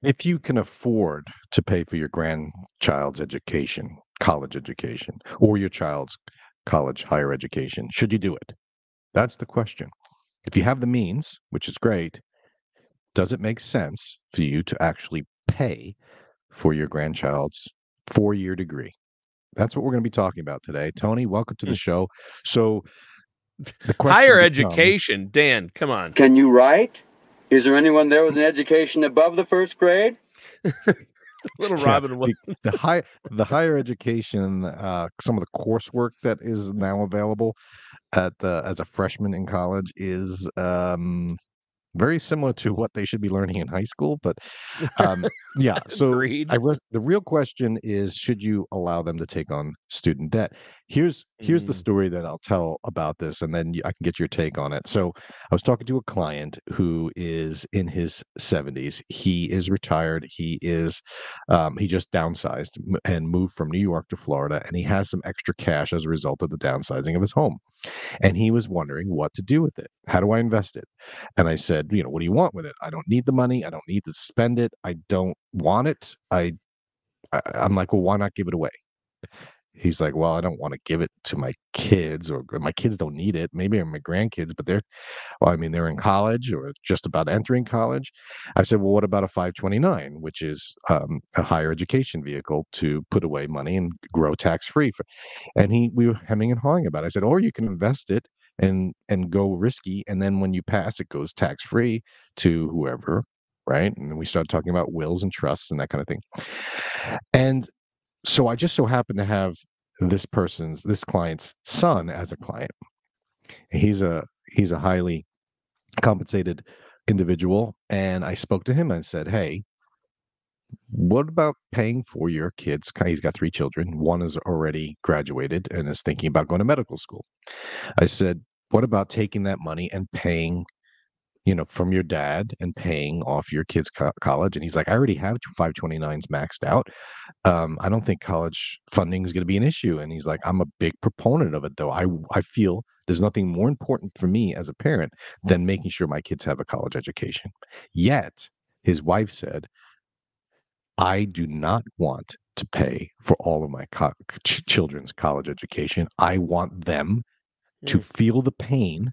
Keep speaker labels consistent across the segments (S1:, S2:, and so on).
S1: If you can afford to pay for your grandchild's education, college education, or your child's college higher education, should you do it? That's the question. If you have the means, which is great, does it make sense for you to actually pay for your grandchild's 4-year degree? That's what we're going to be talking about today. Tony, welcome to the
S2: Hmm.
S1: show. So the question
S2: Higher
S1: becomes,
S2: education, Dan, come on.
S3: Can you write? Is there anyone there with an education above the first grade?
S2: Little
S1: yeah,
S2: Robin
S1: the,
S2: Williams.
S1: the higher education, some of the coursework that is now available as a freshman in college is very similar to what they should be learning in high school. But yeah, so
S2: Agreed.
S1: the real question is, should you allow them to take on student debt? Here's the
S2: Mm,
S1: story that I'll tell about this, and then I can get your take on it. So I was talking to a client who is in his 70s. He is retired. He just downsized and moved from New York to Florida, and he has some extra cash as a result of the downsizing of his home. And he was wondering what to do with it. How do I invest it? And I said, what do you want with it? I don't need the money. I don't need to spend it. I don't want it. I'm like, well, why not give it away? He's like, well, I don't want to give it to my kids, or my kids don't need it. Maybe my grandkids, but well, I mean, they're in college or just about entering college. I said, well, what about a 529, which is a higher education vehicle to put away money and grow tax free? And we were hemming and hawing about it. I said, or you can invest it and go risky, and then when you pass, it goes tax free to whoever, right? And then we started talking about wills and trusts and that kind of thing. And so I just so happen to have this client's son as a client. He's a highly compensated individual, and I spoke to him and said, hey, what about paying for your kids? He's got 3 children. One is already graduated and is thinking about going to medical school. I said, what about taking that money and paying, from your dad and paying off your kids' college? And he's like, I already have 529s maxed out. I don't think college funding is going to be an issue. And he's like, I'm a big proponent of it, though. I feel there's nothing more important for me as a parent than making sure my kids have a college education. Yet, his wife said, I do not want to pay for all of my children's college education. I want them to
S2: mm,
S1: feel the pain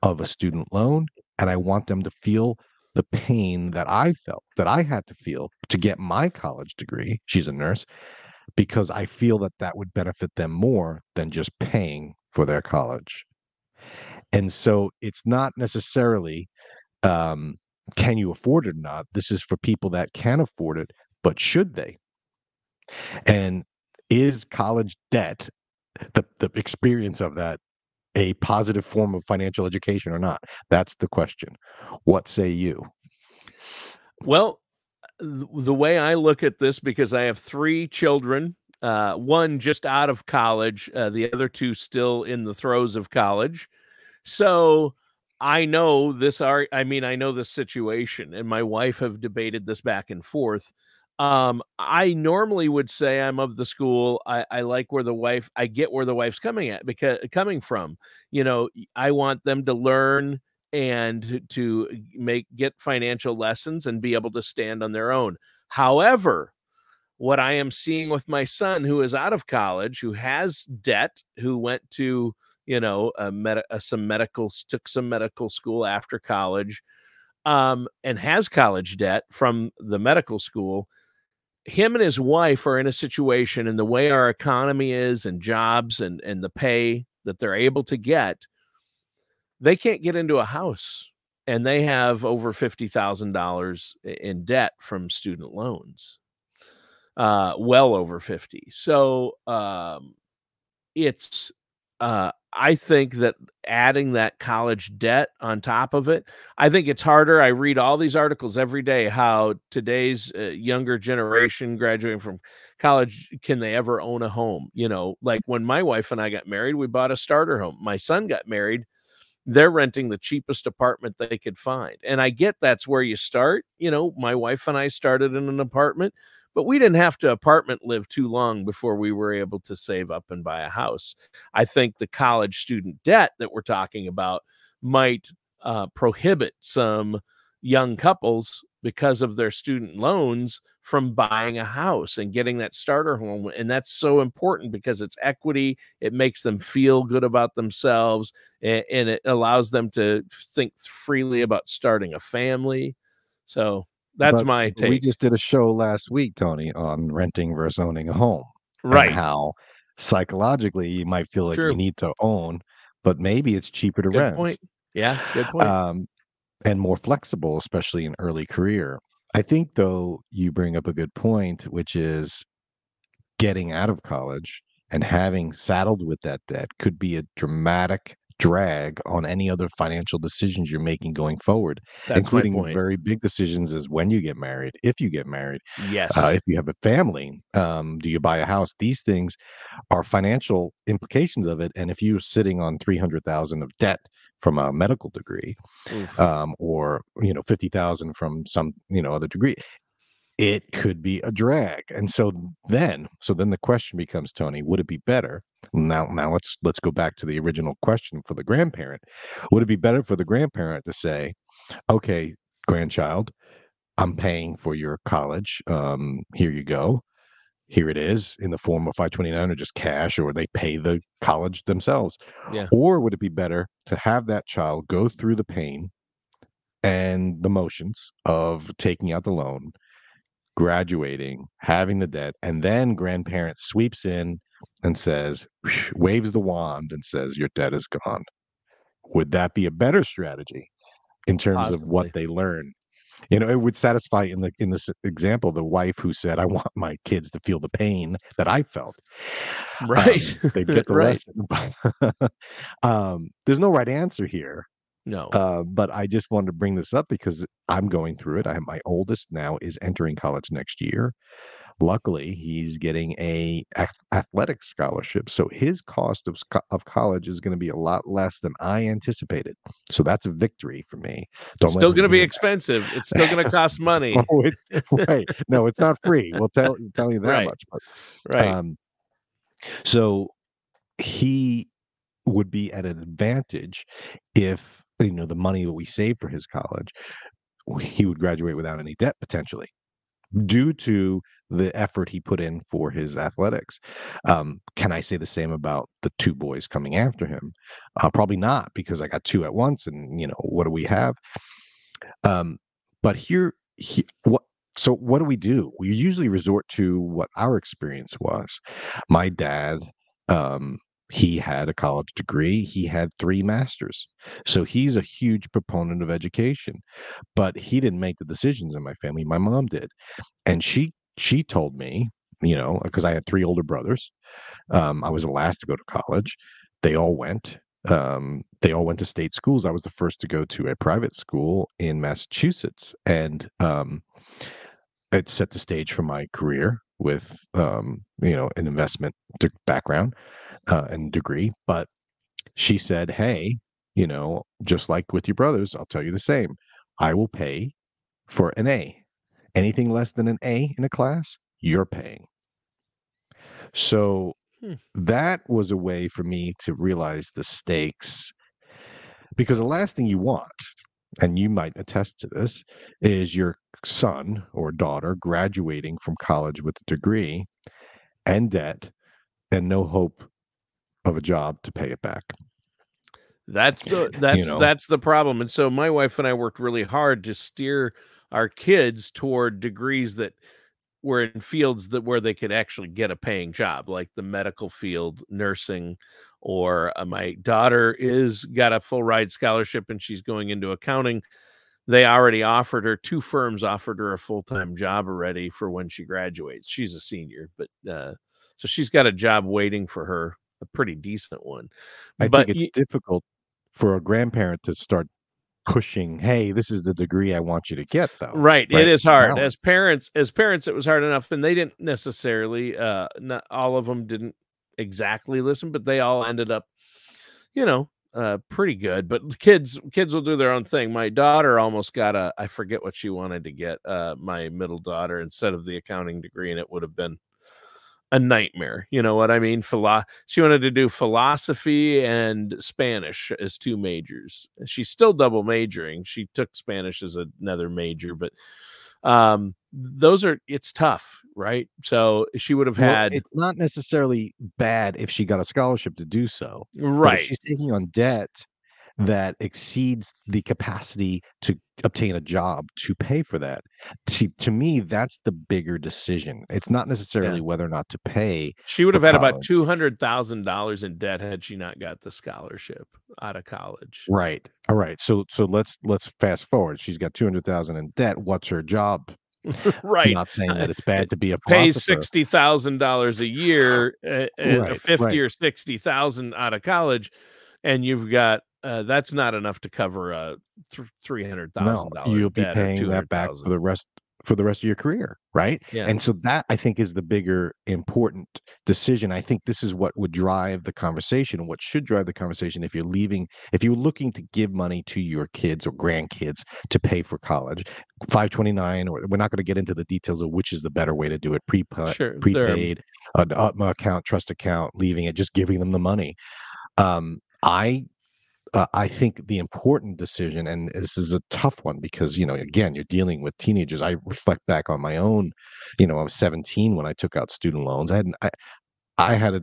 S1: of a student loan, and I want them to feel the pain that I felt, that I had to feel to get my college degree. She's a nurse, because I feel that that would benefit them more than just paying for their college. And so it's not necessarily, um, can you afford it or not? This is for people that can afford it, but should they? And is college debt, the experience of that, a positive form of financial education or not? That's the question. What say you?
S2: well, the way I look at this, because I have 3 children, one just out of college, the other 2 still in the throes of college. So I know I know this situation, and my wife have debated this back and forth. I normally would say I'm of the school. I like where I get where the wife's coming from. I want them to learn and to get financial lessons and be able to stand on their own. However, what I am seeing with my son, who is out of college, who has debt, who went to took some medical school after college, and has college debt from the medical school. Him and his wife are in a situation, and the way our economy is, and jobs, and the pay that they're able to get, they can't get into a house, and they have over $50,000 in debt from student loans, well over 50. So it's I think that adding that college debt on top of it, I think it's harder. I read all these articles every day how today's younger generation graduating from college, can they ever own a home? Like when my wife and I got married, we bought a starter home. My son got married, they're renting the cheapest apartment they could find. And I get that's where you start. My wife and I started in an apartment, but we didn't have to apartment live too long before we were able to save up and buy a house. I think the college student debt that we're talking about might prohibit some young couples because of their student loans from buying a house and getting that starter home. And that's so important because it's equity. It makes them feel good about themselves, and it allows them to think freely about starting a family. So that's
S1: But
S2: my
S1: we
S2: take.
S1: just did a show last week, Tony, on renting versus owning a home, and
S2: Right.
S1: how psychologically you might feel like you
S2: True.
S1: need to own, but maybe it's cheaper to
S2: Good
S1: rent.
S2: point. Yeah, good point.
S1: And more flexible, especially in early career. I think, though, you bring up a good point, which is getting out of college and having saddled with that debt could be a dramatic drag on any other financial decisions you're making going forward,
S2: That's my
S1: including
S2: point.
S1: very big decisions as when you get married, if you get married,
S2: Yes.
S1: if you have a family, do you buy a house? These things are financial implications of it. And if you're sitting on 300,000 of debt from a medical degree,
S2: Oof.
S1: or 50,000 from some other degree, it could be a drag. And then the question becomes, Tony, would it be better now let's go back to the original question for the grandparent. Would it be better for the grandparent to say, okay, grandchild, I'm paying for your college, here you go, here it is in the form of 529 or just cash, or they pay the college themselves?
S2: Yeah.
S1: Or would it be better to have that child go through the pain and the motions of taking out the loan, graduating, having the debt, and then grandparent sweeps in and says, waves the wand and says, your debt is gone? Would that be a better strategy in terms of what
S2: Possibly.
S1: they learn? It would satisfy in this example the wife who said, I want my kids to feel the pain that I felt.
S2: Right.
S1: They'd get the
S2: Right.
S1: lesson. There's no right answer here.
S2: No.
S1: But I just wanted to bring this up because I'm going through it. I have my oldest now is entering college next year. Luckily, he's getting a athletic scholarship, so his cost of college is going to be a lot less than I anticipated. So that's a victory for me.
S2: It's
S1: Don't let
S2: still
S1: him
S2: going to be
S1: hear
S2: expensive. It's still going to cost money.
S1: that. Oh, it's right. No, it's not free. We'll tell you that
S2: Right.
S1: much. But
S2: Right.
S1: so he would be at an advantage if the money that we save for his college, he would graduate without any debt potentially, due to the effort he put in for his athletics. Can I say the same about the two boys coming after him? Probably not, because I got two at once, and what do we have? But what do we do? We usually resort to what our experience was. My dad, he had a college degree. He had 3 masters. So he's a huge proponent of education, but he didn't make the decisions in my family. My mom did. And she told me, because I had 3 older brothers, I was the last to go to college. They all went. They all went to state schools. I was the first to go to a private school in Massachusetts, and it set the stage for my career with an investment background and degree. But she said, "Hey, just like with your brothers, I'll tell you the same. I will pay for an A. Anything less than an A in a class, you're paying." So that was a way for me to realize the stakes, because the last thing you want, and you might attest to this, is your son or daughter graduating from college with a degree and debt and no hope of a job to pay it back.
S2: That's the problem. And so my wife and I worked really hard to steer our kids toward degrees that were in fields where they could actually get a paying job, like the medical field, nursing, or my daughter got a full ride scholarship and she's going into accounting. They already offered her, 2 firms offered her a full-time job already for when she graduates. She's a senior, but so she's got a job waiting for her, a pretty decent one.
S1: I
S2: But
S1: think it's difficult for a grandparent to start pushing, hey, this is the degree I want you to get, though.
S2: Right. It is hard.
S1: Challenge.
S2: As parents, it was hard enough, and they didn't necessarily, not all of them didn't exactly listen, but they all ended up, pretty good. But kids will do their own thing. My daughter almost got I forget what she wanted to get, my middle daughter, instead of the accounting degree, and it would have been a nightmare. You know what I mean? She wanted to do philosophy and Spanish as 2 majors. She's still double majoring. She took Spanish as another major, but it's tough, right? So she would have had.
S1: It's not necessarily bad if she got a scholarship to do so, but if
S2: Right.
S1: she's taking on debt that exceeds the capacity to obtain a job to pay for that. See, to me, that's the bigger decision. It's not necessarily whether or not to pay.
S2: She would
S1: for
S2: have had about
S1: college.
S2: $200,000 in debt had she not got the scholarship out of college.
S1: Right. All right. So let's fast forward. She's got 200,000 in debt. What's her job?
S2: Right.
S1: I'm not saying that it's bad to be a
S2: Pays
S1: philosopher.
S2: $60,000 a year,
S1: Right,
S2: 50
S1: right.
S2: or 60,000 out of college, and you've got that's not enough to cover a $300,000
S1: No, you'll be
S2: debt or
S1: paying that back for the rest of your career, right?
S2: Yeah.
S1: And so that I think is the bigger important decision. I think this is what would drive the conversation, what should drive the conversation if you're looking to give money to your kids or grandkids to pay for college. 529, or we're not going to get into the details of which is the better way to do it,
S2: Sure,
S1: prepaid, an UTMA account, trust account, leaving it, just giving them the money. I think the important decision, and this is a tough one because, again, you're dealing with teenagers. I reflect back on my own, I was 17 when I took out student loans. I had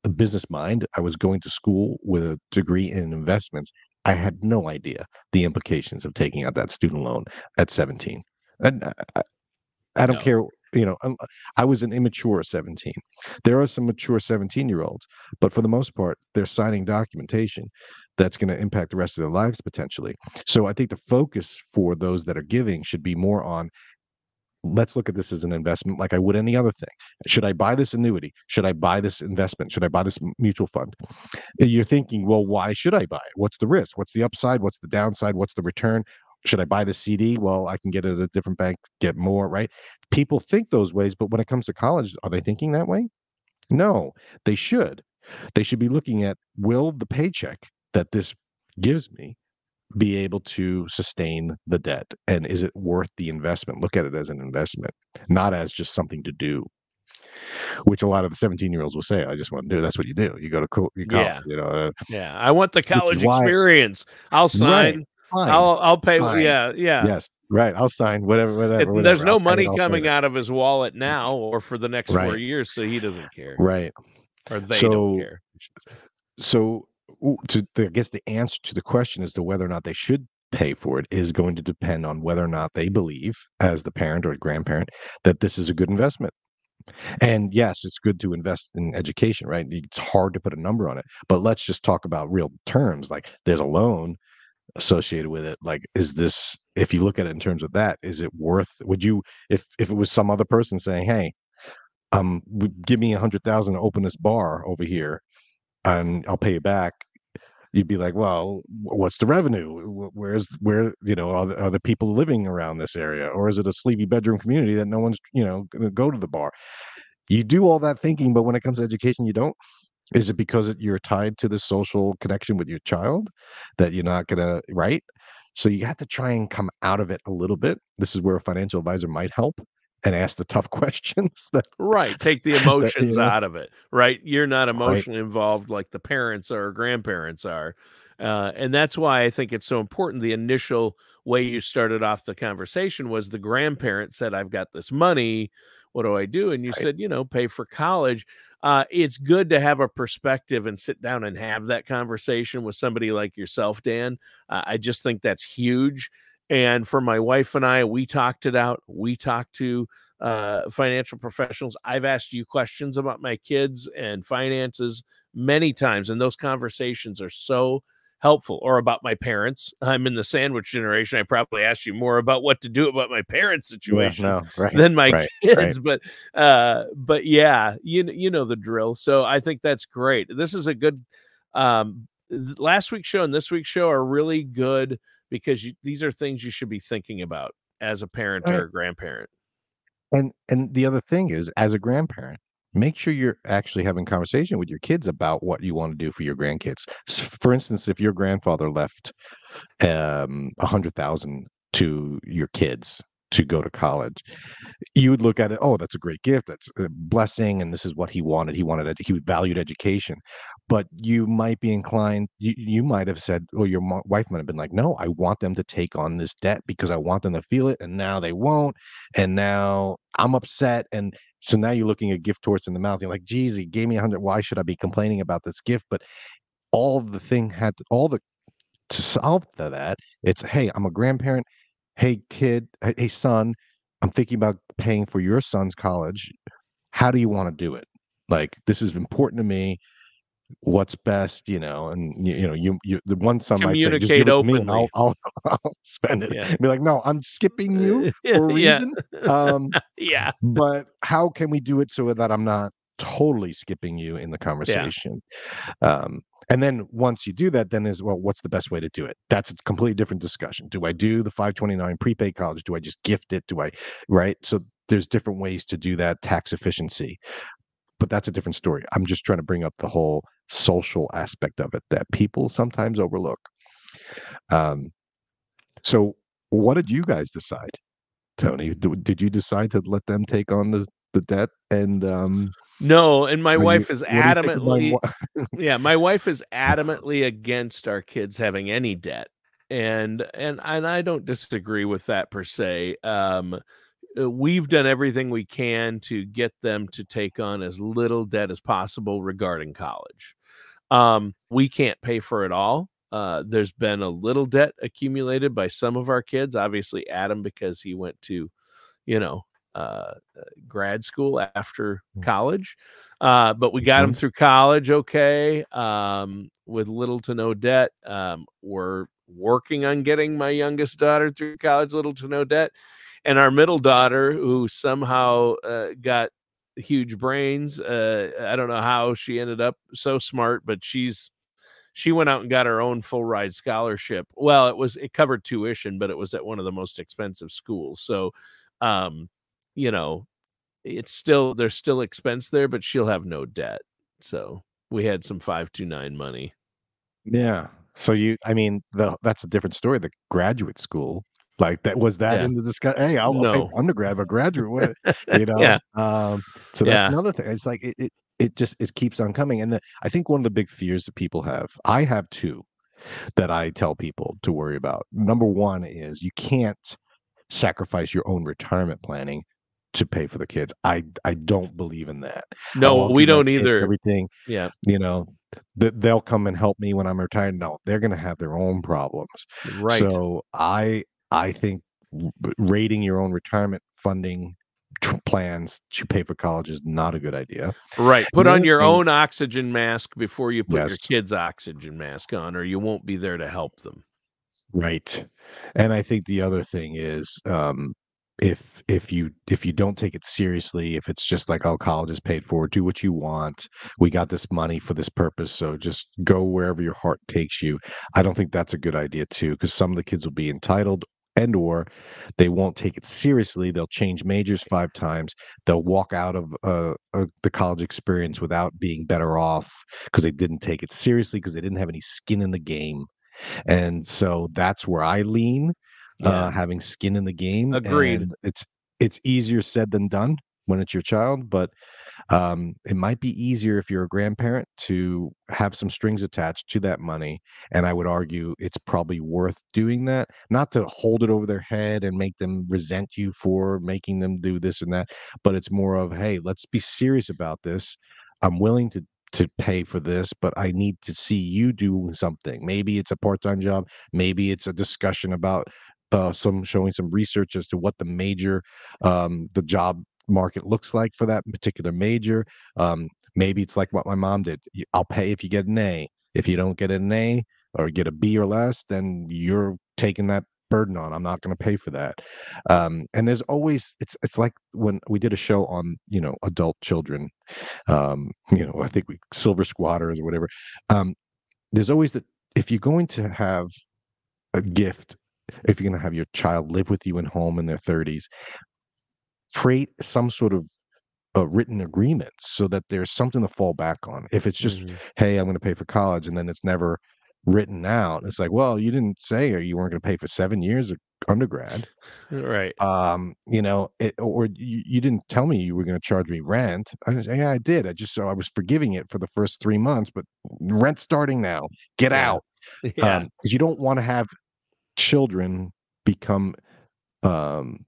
S1: a business mind. I was going to school with a degree in investments. I had no idea the implications of taking out that student loan at 17. And I don't
S2: No.
S1: care, I was an immature 17. There are some mature 17-year-olds, but for the most part, they're signing documentation that's going to impact the rest of their lives potentially. So I think the focus for those that are giving should be more on, let's look at this as an investment like I would any other thing. Should I buy this annuity? Should I buy this investment? Should I buy this mutual fund? You're thinking, well, why should I buy it? What's the risk? What's the upside? What's the downside? What's the return? Should I buy the CD? Well, I can get it at a different bank, get more, right? People think those ways, but when it comes to college, are they thinking that way? No, they should. They should be looking at, will the paycheck that this gives me be able to sustain the debt? And is it worth the investment? Look at it as an investment, not as just something to do, which a lot of the 17-year-olds will say, I just want to do. That's what you do. You go to college,
S2: Yeah. I want the college experience. I'll sign.
S1: Fine,
S2: I'll pay.
S1: fine.
S2: Yeah.
S1: Yes. Right. I'll sign whatever.
S2: There's no
S1: I'll
S2: money coming out of his wallet now or for the next 4
S1: Right.
S2: years, so he doesn't care.
S1: Right.
S2: Or they don't care, I should say.
S1: So I guess the answer to the question as to whether or not they should pay for it is going to depend on whether or not they believe, as the parent or grandparent, that this is a good investment. And yes, it's good to invest in education, right? It's hard to put a number on it, but let's just talk about real terms. Like, there's a loan associated with it. Like, if you look at it in terms of that, is it worth, would you, if it was some other person saying, hey, give me 100,000 to open this bar over here and I'll pay you back, you'd be like, well, what's the revenue? Where are the people living around this area? Or is it a sleepy bedroom community that no one's, going to go to the bar? You do all that thinking, but when it comes to education, you don't. Is it because you're tied to the social connection with your child that you're not going to, right? So you have to try and come out of it a little bit. This is where a financial advisor might help and ask the tough questions.
S2: Right. Take the emotions out of it, right? You're not emotionally involved like the parents or grandparents are. And that's why I think it's so important. The initial way you started off the conversation was the grandparent said, I've got this money. What do I do? And you said, pay for college. It's good to have a perspective and sit down and have that conversation with somebody like yourself, Dan. I just think that's huge. And for my wife and I, we talked it out. We talked to financial professionals. I've asked you questions about my kids and finances many times, and those conversations are so helpful. Or about my parents. I'm in the sandwich generation. I probably asked you more about what to do about my parents' situation than my kids. Right. But yeah, you know the drill. So I think that's great. This is a good. Last week's show and this week's show are really good because these are things you should be thinking about as a parent or a grandparent.
S1: And the other thing is, as a grandparent, make sure you're actually having conversation with your kids about what you want to do for your grandkids. For instance, if your grandfather left 100,000 to your kids, to go to college, you would look at it, oh, that's a great gift, that's a blessing, and this is what he wanted. He valued education. But you might be inclined, you might have said, or your wife might have been like, no, I want them to take on this debt because I want them to feel it, and now they won't, and now I'm upset. And so now you're looking a gift horse in the mouth. You're like, geez, he gave me 100. Why should I be complaining about this gift? But to solve that, it's, hey, I'm a grandparent. Hey, kid. Hey, son, I'm thinking about paying for your son's college. How do you want to do it? Like, this is important to me. What's best, and the one son might say, just give
S2: Communicate
S1: it to me and
S2: openly.
S1: I'll I'll spend it.
S2: Yeah.
S1: Be like, no, I'm skipping you for a
S2: Yeah.
S1: reason. Um,
S2: Yeah.
S1: but how can we do it so that I'm not totally skipping you in the conversation? And then once you do that, then well, what's the best way to do it? That's a completely different discussion. Do I do the 529 prepaid college? Do I just gift it? Right? So there's different ways to do that, tax efficiency. But that's a different story. I'm just trying to bring up the whole social aspect of it that people sometimes overlook. So what did you guys decide, Tony? Did you decide to let them take on the debt? And
S2: No, and my wife is
S1: what do you think of
S2: adamantly my wife is adamantly against our kids having any debt. And I don't disagree with that per se. We've done everything we can to get them to take on as little debt as possible regarding college. We can't pay for it all. There's been a little debt accumulated by some of our kids, obviously Adam, because he went to, grad school after college. But we got him through college okay, with little to no debt. We're working on getting my youngest daughter through college, little to no debt. And our middle daughter, who somehow got huge brains, I don't know how she ended up so smart, but she went out and got her own full ride scholarship. Well, it covered tuition, but it was at one of the most expensive schools. So, there's still expense there, but she'll have no debt. So we had some 529 money.
S1: Yeah. So that's a different story. The graduate school, like that in the discussion. Hey, I'll pay for undergrad, but graduate,
S2: Yeah.
S1: So that's another thing. It's like it keeps on coming. And I think one of the big fears that people have, I have two, that I tell people to worry about. Number one is you can't sacrifice your own retirement planning to pay for the kids. I don't believe in that.
S2: No, we don't either.
S1: Everything.
S2: Yeah.
S1: They'll come and help me when I'm retired. No, they're going to have their own problems.
S2: Right.
S1: So I think rating your own retirement funding plans to pay for college is not a good idea.
S2: Right. Put on your own oxygen mask before you put your
S1: Yes.
S2: kids' oxygen mask on, or you won't be there to help them.
S1: Right. And I think the other thing is, if you don't take it seriously, if it's just like, oh, college is paid for, do what you want, we got this money for this purpose, so just go wherever your heart takes you. I don't think that's a good idea too, because some of the kids will be entitled, and or they won't take it seriously. They'll change majors 5 times. They'll walk out of the college experience without being better off because they didn't take it seriously, because they didn't have any skin in the game. And so that's where I lean. Having skin in the game.
S2: Agreed.
S1: And it's easier said than done when it's your child, but it might be easier if you're a grandparent to have some strings attached to that money. And I would argue it's probably worth doing that, not to hold it over their head and make them resent you for making them do this and that, but it's more of, hey, let's be serious about this. I'm willing to pay for this, but I need to see you do something. Maybe it's a part-time job. Maybe it's a discussion about showing some research as to what the job market looks like for that particular major. Maybe it's like what my mom did. I'll pay if you get an A. If you don't get an A or get a B or less, then you're taking that burden on. I'm not going to pay for that. And there's always, it's like when we did a show on, adult children, I think Silver Squatters or whatever. There's always if you're going to have a gift, if you're going to have your child live with you in home in their 30s, create some sort of written agreement so that there's something to fall back on. If it's just, hey, I'm going to pay for college, and then it's never written out, it's like, well, you didn't say, or you weren't going to pay for 7 years of undergrad.
S2: Right.
S1: You know, or you didn't tell me you were going to charge me rent. I said, yeah, I did. I was forgiving it for the first 3 months, but rent's starting now. Get
S2: Yeah.
S1: out.
S2: Yeah.
S1: Because you don't want to have children become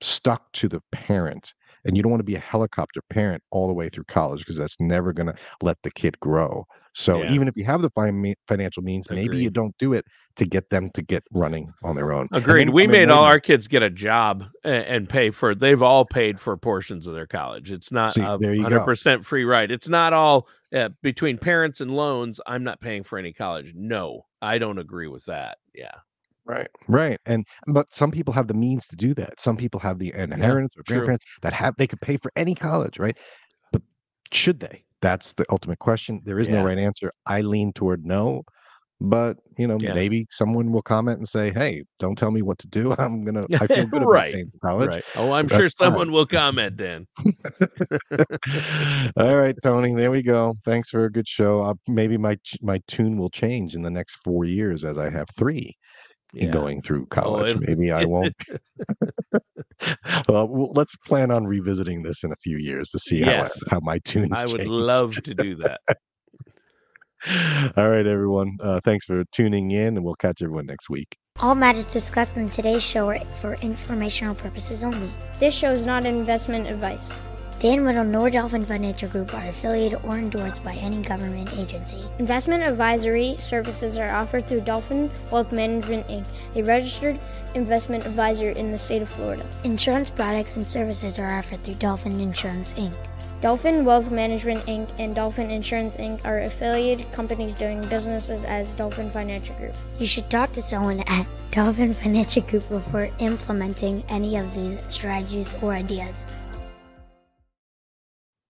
S1: stuck to the parent, and you don't want to be a helicopter parent all the way through college, because that's never going to let the kid grow. So
S2: Yeah.
S1: even if you have the financial means, maybe you
S2: Agreed.
S1: don't do it to get them to get running on their own. And
S2: Agreed.
S1: then
S2: We
S1: come in
S2: made all
S1: later.
S2: our kids get a job and pay for it. They've all paid for portions of their college. It's not
S1: See,
S2: a
S1: there you go.
S2: 100% free ride. It's not all between parents and loans. I'm not paying for any college. No, I don't agree with that. Yeah.
S1: Right. But some people have the means to do that. Some people have the inheritance or
S2: true.
S1: grandparents that they could pay for any college, right? But should they? That's the ultimate question. There is no
S2: Yeah.
S1: right answer. I lean toward no, but
S2: Yeah.
S1: maybe someone will comment and say, "Hey, don't tell me what to do. I feel good about
S2: Right.
S1: paying for college."
S2: Right. Oh, I'm
S1: That's
S2: sure
S1: fine.
S2: someone will comment, Dan.
S1: All right, Tony, there we go. Thanks for a good show. Maybe my tune will change in the next 4 years, as I have 3
S2: Yeah.
S1: going through college.
S2: it'll-
S1: Maybe I won't. Well, let's plan on revisiting this in a few years to see
S2: Yes.
S1: how my tunes
S2: I would
S1: changed.
S2: love to do that.
S1: All right, everyone. Thanks for tuning in, and we'll catch everyone next week.
S4: All matters discussed in today's show are for informational purposes only.
S5: This show is not investment advice.
S4: Dan Whittle nor Dolphin Financial Group are affiliated or endorsed by any government agency.
S5: Investment advisory services are offered through Dolphin Wealth Management, Inc., a registered investment advisor in the state of Florida.
S4: Insurance products and services are offered through Dolphin Insurance, Inc.
S5: Dolphin Wealth Management, Inc. and Dolphin Insurance, Inc. are affiliated companies doing businesses as Dolphin Financial Group.
S4: You should talk to someone at Dolphin Financial Group before implementing any of these strategies or ideas.